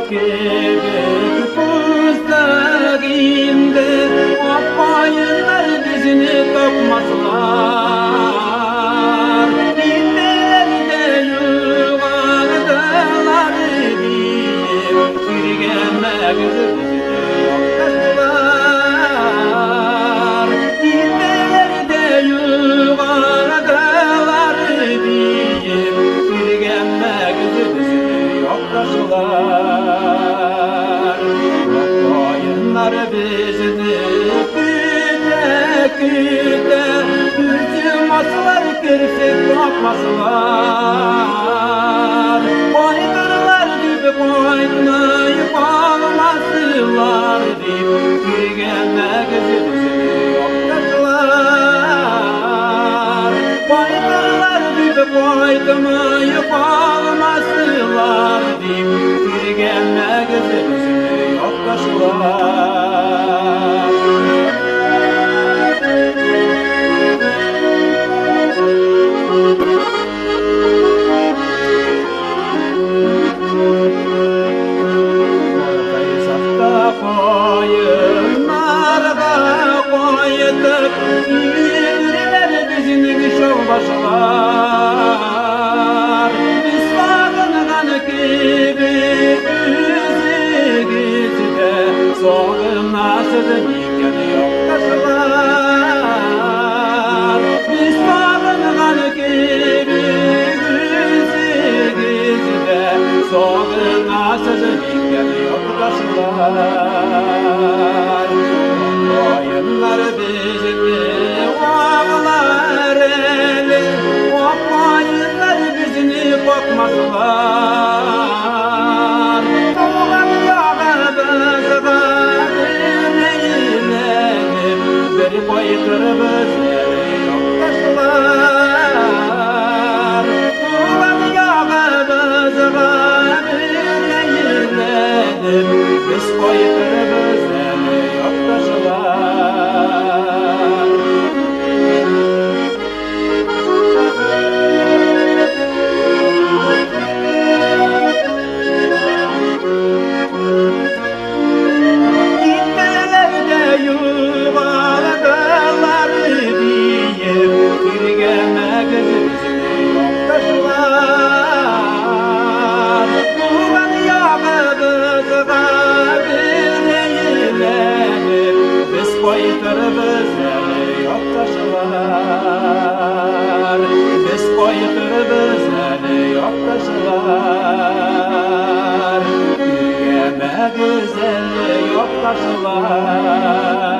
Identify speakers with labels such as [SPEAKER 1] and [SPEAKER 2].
[SPEAKER 1] Kebek fızdağında Apayınlar bizini topmasılar Dillerde yuvardalar diyeyim Sürgemek bizini yoktaşlar Dillerde yuvardalar diyeyim Sürgemek bizini yoktaşlar Bizni küte Hücmasılar kirsek bakmasılar Baydırlar gibi baydırmayıp ağlamasılar deyip Sürgemek bizni yoktaşlar Baydırlar gibi baydırmayıp ağlamasılar deyip Sürgemek bizni yoktaşlar Başlar İslam'ın gibi üzgüzde soğumazdı iken yoktaşlar İslam'ın gibi üzgüzde soğumazdı iken yoktaşlar Oyunlar bizimle bakmazlar Doğan yağımızda bireylerim Bir boyutlarımızı yoktaşlar Doğan yağımızda bireylerim Biz boyutlarımızı yoktaşlar Biz koyuturuz eli yoktaşlar Yürüyeme güzeli yoktaşlar